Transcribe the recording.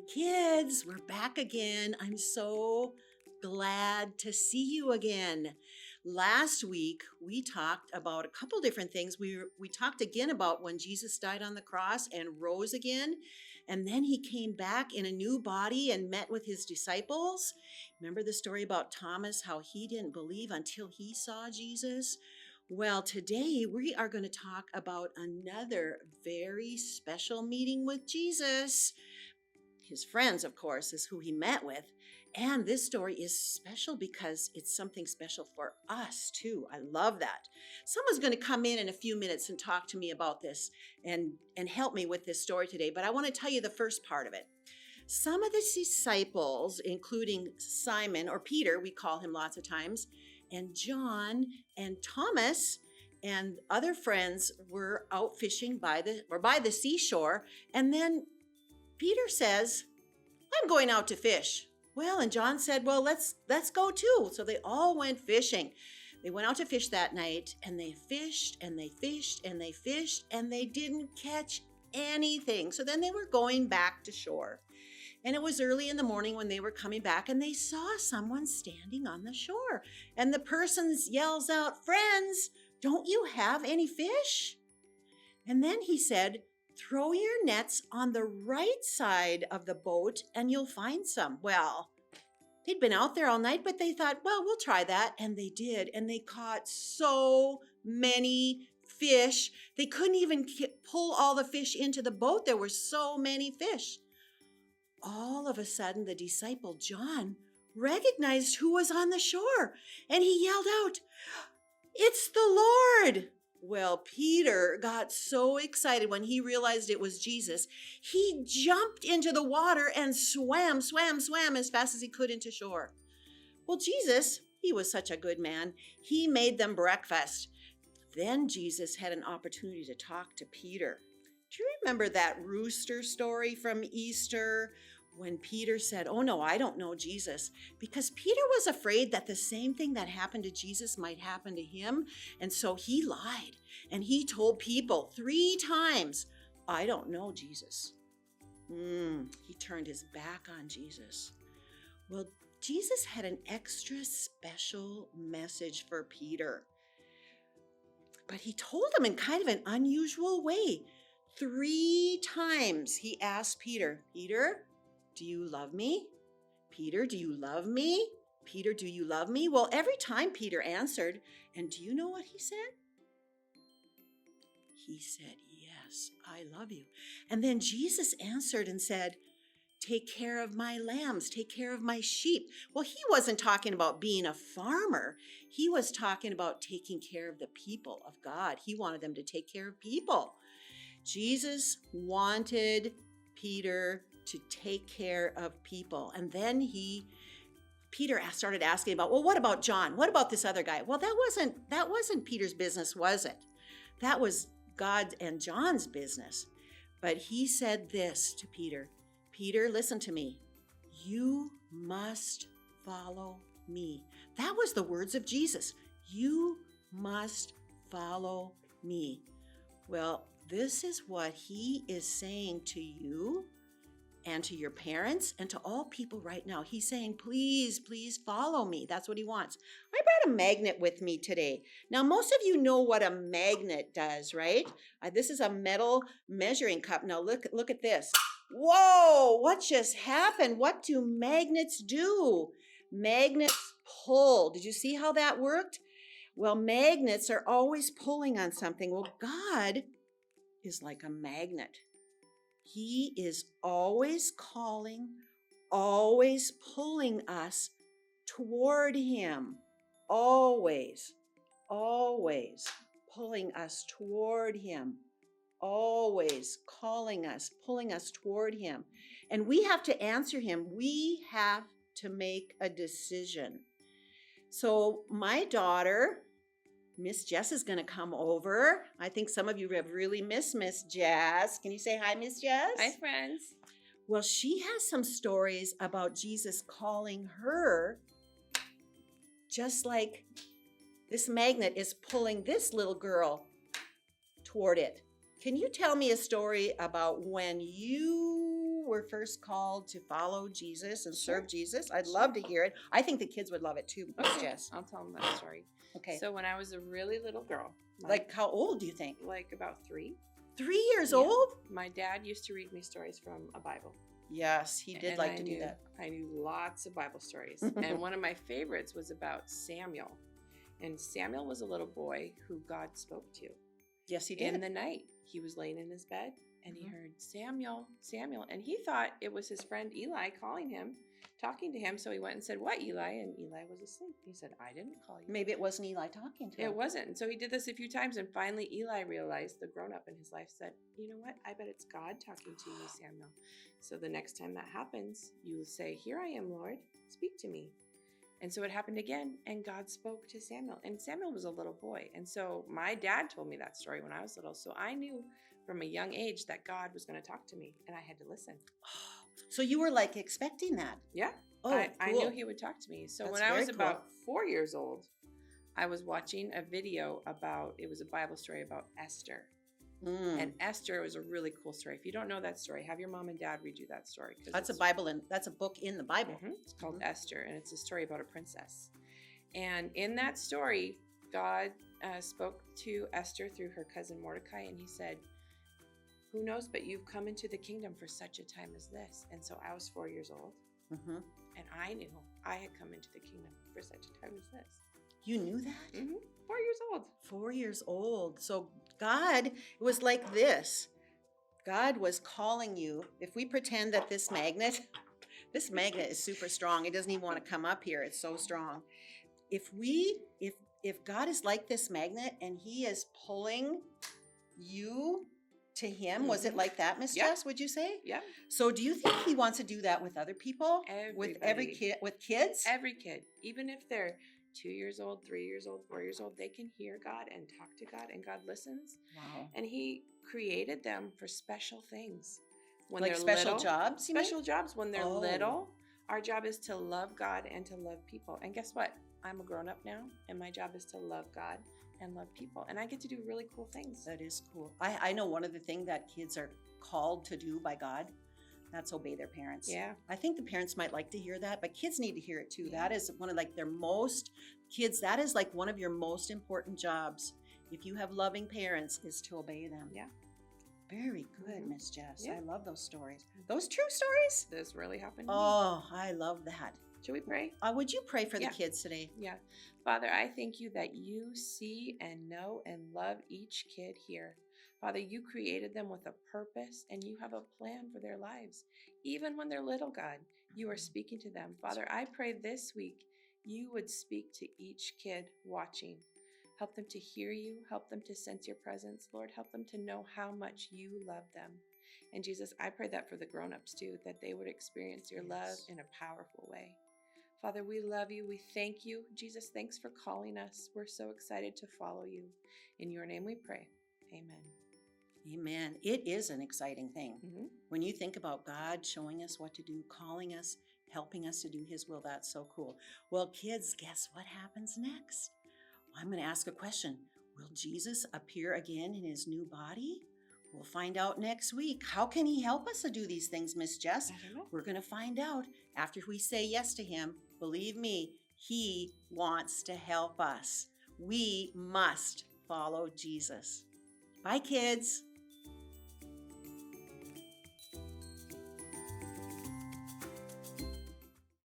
kids, we're back again. I'm so glad to see you again. Last week, we talked about a couple different things. We talked again about when Jesus died on the cross and rose again, and then he came back in a new body and met with his disciples. Remember the story about Thomas, how he didn't believe until he saw Jesus? Well, today we are going to talk about another very special meeting with Jesus. His friends, of course, is who he met with. And this story is special because it's something special for us, too. I love that. Someone's going to come in a few minutes and talk to me about this and help me with this story today. But I want to tell you the first part of it. Some of the disciples, including Simon, or Peter, we call him lots of times, and John and Thomas and other friends were out fishing by the seashore. And then Peter says, I'm going out to fish. Well, and John said, well, let's go too. So they all went fishing. They went out to fish that night, and they fished and they fished and they fished, and they didn't catch anything. So then they were going back to shore. And it was early in the morning when they were coming back, and they saw someone standing on the shore. And the person yells out, friends, don't you have any fish? And then he said, throw your nets on the right side of the boat and you'll find some. Well, they'd been out there all night, but they thought, well, we'll try that. And they did. And they caught so many fish. They couldn't even pull all the fish into the boat. There were so many fish. All of a sudden, the disciple John recognized who was on the shore, and he yelled out, it's the Lord. Well, Peter got so excited when he realized it was Jesus. He jumped into the water and swam as fast as he could into shore. Well, Jesus, he was such a good man. He made them breakfast. Then Jesus had an opportunity to talk to Peter. Do you remember that rooster story from Easter when Peter said, oh no, I don't know Jesus? Because Peter was afraid that the same thing that happened to Jesus might happen to him. And so he lied and he told people 3 times, I don't know Jesus. He turned his back on Jesus. Well, Jesus had an extra special message for Peter. But he told him in kind of an unusual way. 3 times he asked Peter, Peter, do you love me? Peter, do you love me? Peter, do you love me? Well, every time Peter answered, and do you know what he said? He said, yes, I love you. And then Jesus answered and said, take care of my lambs, take care of my sheep. Well, he wasn't talking about being a farmer. He was talking about taking care of the people of God. He wanted them to take care of people. Jesus wanted Peter to take care of people. And then Peter started asking about, well, what about John? What about this other guy? Well, that wasn't Peter's business, was it? That was God and John's business. But he said this to Peter, Peter, listen to me. You must follow me. That was the words of Jesus. You must follow me. Well, this is what he is saying to you and to your parents and to all people right now. He's saying, please, please follow me. That's what he wants. I brought a magnet with me today. Now, most of you know what a magnet does, right? This is a metal measuring cup. Now, look at this. Whoa, what just happened? What do magnets do? Magnets pull. Did you see how that worked? Well, magnets are always pulling on something. Well, God is like a magnet. He is always calling, always pulling us toward him. Always pulling us toward him. Always calling us, pulling us toward him. And we have to answer him. We have to make a decision. So my daughter, Miss Jess, is going to come over. I think some of you have really missed Miss Jess. Can you say hi, Miss Jess? Hi, friends. Well, she has some stories about Jesus calling her, just like this magnet is pulling this little girl toward it. Can you tell me a story about when you were first called to follow Jesus and serve Jesus? I'd love to hear it. I think the kids would love it too, Miss Okay, Jess. I'll tell them that story. Okay. So when I was a really little girl, Like how old do you think? like about 3, 3 years Yeah. old? my dad used to read me stories from a Bible. Yes, he did And like I to do knew- that. I knew lots of Bible stories. And one of my favorites was about Samuel. And Samuel was a little boy who God spoke to. Yes, he In did. the night, he was laying in his bed and he Mhm. heard Samuel, Samuel. And he thought it was his friend Eli calling him, talking to him. So he went and said, "What, Eli?" And Eli was asleep. He said, "I didn't call you." Maybe it wasn't Eli talking to him. It wasn't. And so he did this a few times. And finally, Eli realized, the grown up in his life said, "You know what? I bet it's God talking to you, Samuel." So the next time that happens, you say, "Here I am, Lord. Speak to me." And so it happened again. And God spoke to Samuel. And Samuel was a little boy. And so my dad told me that story when I was little. So I knew from a young age that God was going to talk to me. And I had to listen. So you were like expecting that. Yeah. Oh, I cool. knew he would talk to me. So That's when I very was cool. about 4 years old, I was watching a video it was a Bible story about Esther. Mm. And Esther was a really cool story. If you don't know that story, have your mom and dad read you that story. 'Cause That's a it's- Bible and that's a book in the Bible. It's called Mhm. Esther, and it's a story about a princess. And in that story, God spoke to Esther through her cousin Mordecai, and he said, "Who knows, but you've come into the kingdom for such a time as this." And so I was 4 years old, Hmm. and I knew I had come into the kingdom for such a time as this. You knew that? 4 years old. 4 years old. So God, it was like this. God was calling you. If we pretend that this magnet is super strong. It doesn't even want to come up here. It's so strong. If God is like this magnet and he is pulling you to him, was it Mhm. like that, Miss Yeah. Jess, would you say? Yeah. So do you think he wants to do that with other people? With every Everybody. kid, with kids? Every kid, even if they're 2 years old, 3 years old, 4 years old, they can hear God and talk to God, and God listens. Wow. And He created them for special things. When Like they're special little, jobs, you mean? special jobs. When they're Oh. little, our job is to love God and to love people. And guess what? I'm a grown up now, and my job is to love God and love people. And I get to do really cool things. That is cool. I know one of the things that kids are called to do by God, that's obey their parents. Yeah. I think the parents might like to hear that, but kids need to hear it too. Yeah. That is one of like their most kids, that is like one of your most important jobs. If you have loving parents, is to obey them. Yeah. Very good, Mhm. Miss Jess. Yeah. I love those stories. Those true stories? This really happened to me. Oh, I love that. Should we pray? Would you pray for Yeah. the kids today? Yeah. Father, I thank you that you see and know and love each kid here. Father, you created them with a purpose and you have a plan for their lives. Even when they're little, God, you are speaking to them. Father, I pray this week you would speak to each kid watching. Help them to hear you. Help them to sense your presence. Lord, help them to know how much you love them. And Jesus, I pray that for the grown-ups too, that they would experience your love Yes. in a powerful way. Father, we love you. We thank you. Jesus, thanks for calling us. We're so excited to follow you. In your name we pray. Amen. Amen. It is an exciting thing. Mhm. When you think about God showing us what to do, calling us, helping us to do his will, that's so cool. Well, kids, guess what happens next? I'm going to ask a question. Will Jesus appear again in his new body? We'll find out next week. How can he help us to do these things, Miss Jess? I don't know. We're going to find out after we say yes to him. Believe me, he wants to help us. We must follow Jesus. Bye, kids.